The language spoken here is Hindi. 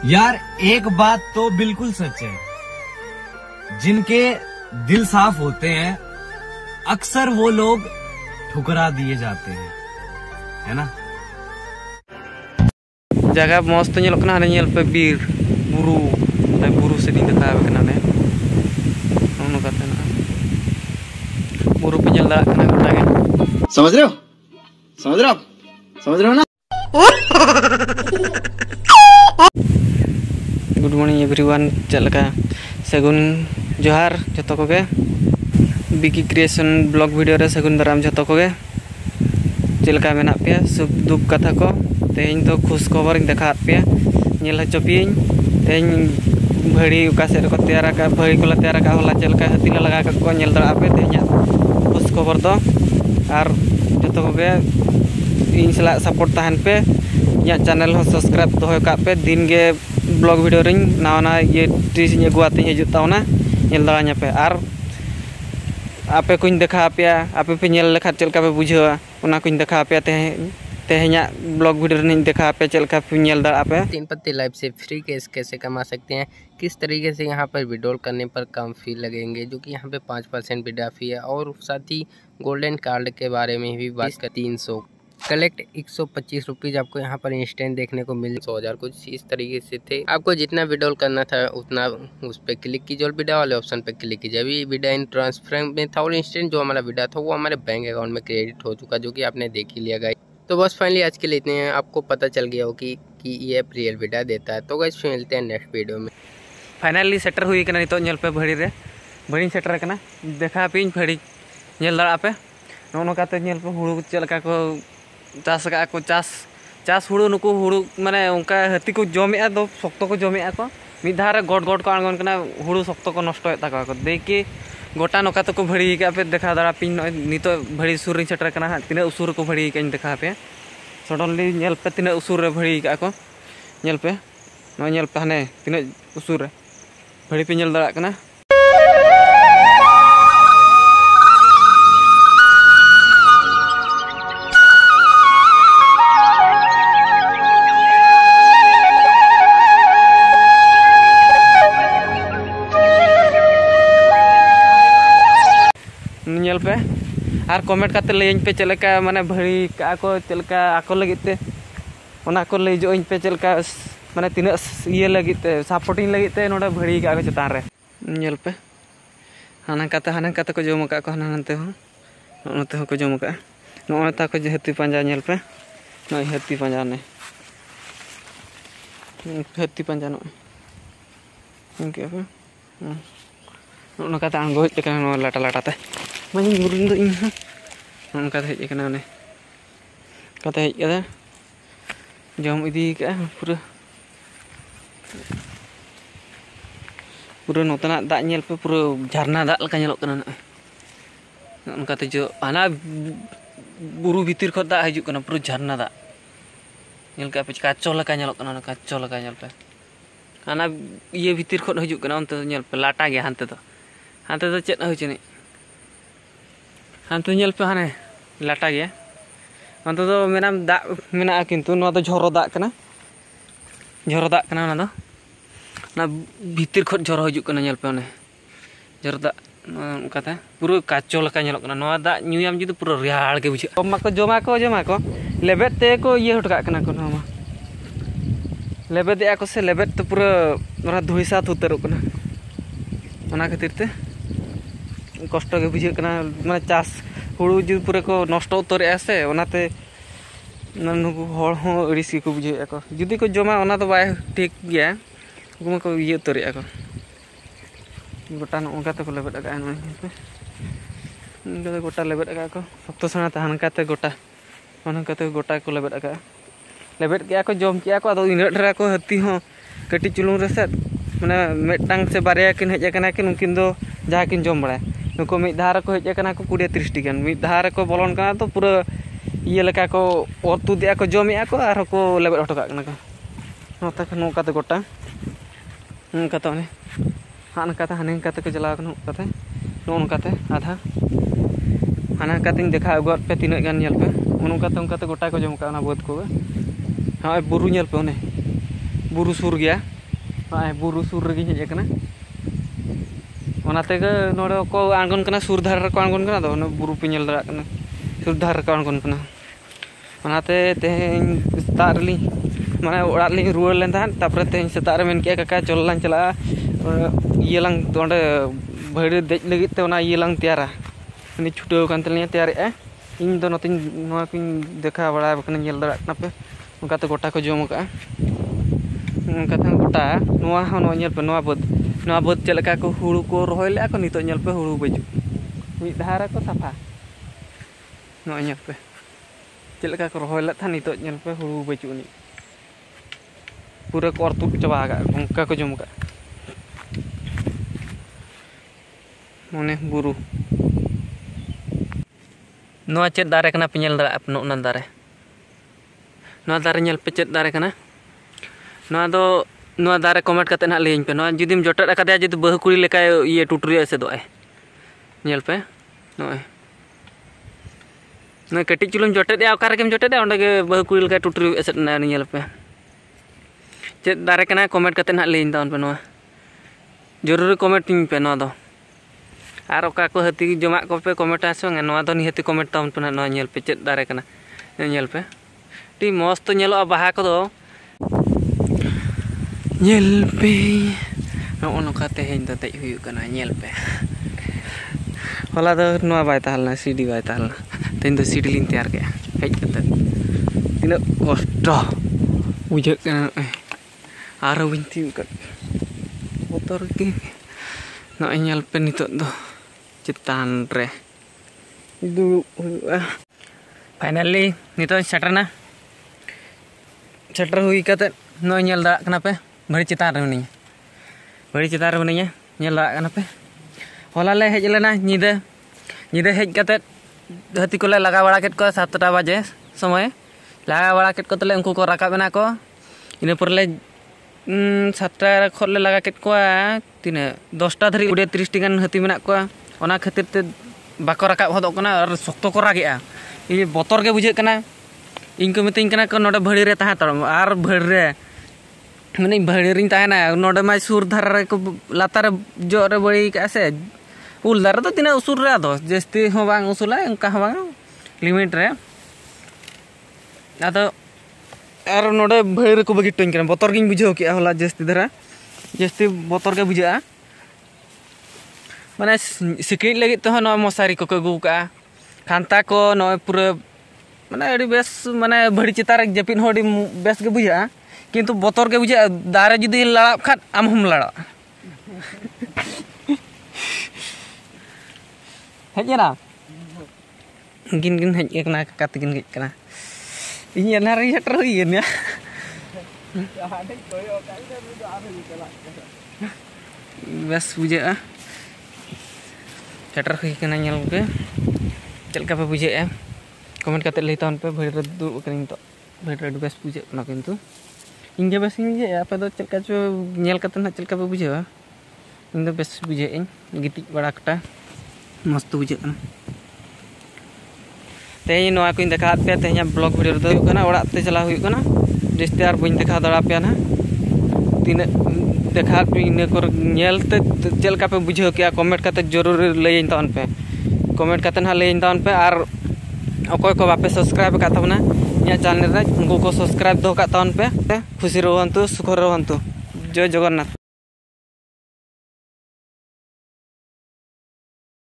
यार एक बात तो बिल्कुल सच है, जिनके दिल साफ होते हैं अक्सर वो लोग ठुकरा दिए जाते हैं, है ना। जगह मस्त तो ñelok kana ñel pe bir buru te buru seding देखा kana ने ono kata na buru pe ñel da kana गोटा के समझ रहे हो ना। गुड मॉर्निंग एवरीवन चलका सगुन जोहार जतो कोगे बिकी क्रिएशन ब्लॉग वीडियो रे सगुन दाराम जतो कोगे चलका मेना पे सुख दुख कथा को तेज तो खुश खबर देखा पे नेल हचोपिन तेज भड़ी उका से को तैयार का भड़ी को तैयार का होला चलका हती लगा को नेल दरा पे तेज खुश खबर दो और जतो कोगे इन सला सपोर्ट तहन पे या चैनल हो सब्सक्राइब दो का पे दिन के ब्लॉग वीडियो रिंग नावना ये ट्रीज अगुआते हजुतावना नेल दराña पे और आपे कुछ देखा पे आपे पे नेल लेखा चलका पे बुझा उना कुछ देखा पे तेहना ब्लॉग वीडियो नहीं देखा पे चलका पे नेल दरा पे 3 पत्ती लाइव से फ्री केस कैसे कमा सकते हैं, किस तरीके से यहाँ पर विड्रॉल करने पर कम फी लगेंगे, जो कि यहाँ पे 5% विड्रॉ फी है। और साथ ही गोल्डन कार्ड के बारे में भी बात कर 300 कलेक्ट 125 रुपीज़ आपको यहाँ पर इंस्टेंट देखने को मिल 100,000 कुछ इस तरीके से थे। आपको जितना विड्रॉल करना था उतना उस पर क्लिक कीजिए और विड्रॉ वाले ऑप्शन पर क्लिक कीजिए। अभी विड्रॉ इन ट्रांसफर में था और इंस्टेंट जो हमारा विड्रॉ था वो हमारे बैंक अकाउंट में क्रेडिट हो चुका, जो कि आपने देख ही लिया गाइस। तो बस फाइनली आज के लिए इतने हैं, आपको पता चल गया हो कि ये रियल विड्रॉ देता है। तो गाइस मिलते हैं नेक्स्ट वीडियो में। फाइनली सेटर हुई कना नितो नेल पे भड़ी रे भड़ी सेटर कना देखा पिन भड़ी नेल दरा पे नो काते नेल पे हुड़ू चलका को चास का को चास हुड़ू नुकु हुड़ू माने उनका हती को जमे दो शक्त को जमे को मिद धारे गोट गोट को आंगन कना हुड़ू शक्त को नष्ट तक को देखी गोटा नौका तो को भड़ी का पे देखा दरा पिन नितो भड़ी सुर सेटर कना तीन उसूर को भड़ी का देखा पे सडनली नेल पे तीन उसूर रे भड़ी का को नेल पे नो नेल पे हने तीन उसूर रे भड़ी पे नेल दरा कना नेल पे और कमेंट करते लैन पे चलका माने भड़ी का को चलका आको लगिते ओना को लई जो इन पे चलका माने तीन ये लगिते सपोर्टिंग लगिते नोडा भड़ी का चतान रे नेल पे हाना काते को जम का को हानते हो नते हो को जम का नो ता को हती पंजा नेल पे नो हती पंजा ने हती पंजा नो इनके पे नो काते आंगो लेकन नो लाटा लाटाते मानी गुरुन दो इन हम कथा हेज कना ने कथा हेज कदा जम इदी का पूरा नोतना दा नेल पे पूरा झरना दा लका नेलोक कना उनकाते जो आना बुरु भीतर ख दा हिजुक कना पूरा झरना दा नेल का पे काचो लका नेलोक कना काचो लका नेल पे आना ये भीतर ख हिजुक कना उनते नेल पे लाटा गया हानते तो चेत हो चने हानते नेल पे हाने लाटा गया अंत तो मेना दा मेना किंतु नो तो झोरो दा कना ना भीतर खत झोरो हिजुक कना नेल पे ने झोरो दा कथा पूरा काचो लका नेलोक कना नो दा न्यूयाम जुदि पूरा रियाल के बुझे जमा को लेबेट ते को ये हटका कना को नो लेबेट या को से लेबेट तो पूरा ओरा धुइसा उतरो कना ओना खातिर ते कष्ट के बुझे कना माने चास हुड़ू जो पूरे को नष्ट उतर से ओनाते नुकु हड़ हो अड़िसी को बुझे को जुदी को जमा ओना तो बाय ठीक गया गुमा को ये उतर को गोटा नोका तो लेबेट का नो गोटा लेबेट का सप्तो सना तहन काते गोटा ओना काते गोटा को लेबेट गया को जम किया को अदो इना ढरा को हती हो कटी चुलुंग रेसेट माने मेटांग से बारिया किन हेज कना कि उनकिन दो जहा किन जम बड़ा नुको मिद धार को हेज कना को 20-30 टी गान मिद धार को बोलन कना तो पूरा ये लेका को ओतु दिया को जमिया को आर को लेबेट हटका कना को नोता नोका तो गोटा कता ने हान कता हने कता को चला कना कता नोन कता आधा हाना कता देखा अगुत पे तीन गान नेल पे उनका तो गोटा को जम का बोध को हाँ बुरु नेल पे बुरु सुर गया बुरु सुर रगी हेज कना ओनाते के नोडे को आंगन कना सुर धार को आंगन कना दो बुरु पे नेल दरा कना सुर धार को आंगन कना ओनाते तेहें स्टारली माने ओड़ा ली रुआर लेन तान तापर तेहें सेतार मेन के काका चललां चला ये लांग तोंडे भड़ी देज लगी ते ओना ये लांग तैयारा उनी छुटो कान तलिया तैयार ए इन दो नतिन नोआ पिन देखा बड़ा बकन नेल दरा कना पे उनका तो गोटा को जोम का उनका था गोटा नोआ हो नो नेल पे नोआ बद चलका को हुड़ू को रोहय ले को नितो नेल पे हुड़ू बजु मी धारा को साफा नो नेल पे चलका को रोहय ले था नितो नेल पे हुड़ू बजु नि पूरा करतु चबा का उनका को जोम का मोने बुरु नोआ चेत दारे कना पे नेल दरा अपनो ना दारे नोआ दारे नेल पे चेत दारे कना नोआ दो नोआ दारे कमेंट करते ना लेइन पे नोआ जुदिम जोटट अकादया जुदी बहु कुड़ी लेका ये टुटुरी से दो नेल पे नोए नोए कटिच चुलुम जोटट या ओकार केम जोटट ओंडे के बहु कुड़ी लेका टुटुरी से ना नेल पे चेत दारे कना कमेंट करते ना लेइन दाउन पे नोआ जरूरी कमेंट टिंग पे नोआ दो आर ओका को हती जमा को पे कमेंट आसोंगे नोआ दो निहती कमेंट ताउन पे नोआ नेल पे चेत दारे कना नेल पे टी मस्त नेलो बाहा को दो नेल पे नो नोका तेहें दो tej हुयु कना नेल पे होला दो नोआ बाय ताहलना सीडी बाय ताहलना तेन दो सीडी लिन तैयार के हेज कते तिना कष्ट बुझे कना आरो बिनती का मोtor के नो नेल पे नितो दो चितान रे दु फाइनली नितो सेटरना सेटर हुई कते नो नेल दा कना पे भड़ी चितान रे मनी भड़ी चितान रे मनी नेल दा कना पे होला ले हेज लेना निदे हेज कते हती को ले लगा बड़ा केट को 7टा बजे समय लगा बड़ा केट को तले उनको को राका बना को इने पर ले 7टा खोल ले लगा केट को तिने 10टा धरी 30 टी गान हती मेना को ओना खातिर ते बाको राका होदो कना और सख्तो को रागेआ इ बोतर के बुझे कना इनको मितिन कना को नोडे भड़ी रे ताहा तरम आर भड़ी रे माने भड़ी रिन ताहेना नोडे मा सुर धारा रे को लातार जो रे बड़ी का से उल दारा तो तिना उसूर रे दो जस्ती हो बांग उसूला उनका हो बांग लिमिट रे आदो आर नोडे भड़ी रे को बगी टोइन कना बोतर गिन बुझो के होला जस्ती धारा जस्ती बोतर के बुझा माने सिक्रेट लगी तो नो मसारी को गु का खांता को नो पूरा माने अड़ी बेस माने भड़ी चितार जपिन होडी बेस के बुझा किंतु बोतर के बुझा दारे जुदी लड़ा खात आम हम लड़ा हेजना गिन हेज कना कात गिन हेज कना इन ना रे सेटर हुई ने बस बुझा सेटर हुई कना नेल के चलका पे बुझे कमेंट करते ले तान पे भड़ी दु करिन तो भड़ी बेस बुझे ना किंतु इंगे बेस इंगे आपे दो चलका जो नेल करते ना चलका पे बुझे इन दो बेस बुझे इन गिति बड़ा कटा मस्त बुझे कना तेई नोआ को देखा पे तेया ब्लॉग वीडियो दो कना ओड़ा ते चला हुई कना जस्ते आर बइन देखा दड़ा पे ना तीन देखा इन को नेल ते चलका पे बुझे क्या कमेंट करते जरूर लेइन तान पे कमेंट करते ना लेइन तान पे आर अकोय को बापे सब्सक्राइब का तबना या चैनल रे उनको को सब्सक्राइब दो का तान पे खुशी रहंतु सुख रहंतु जय जगन्नाथ।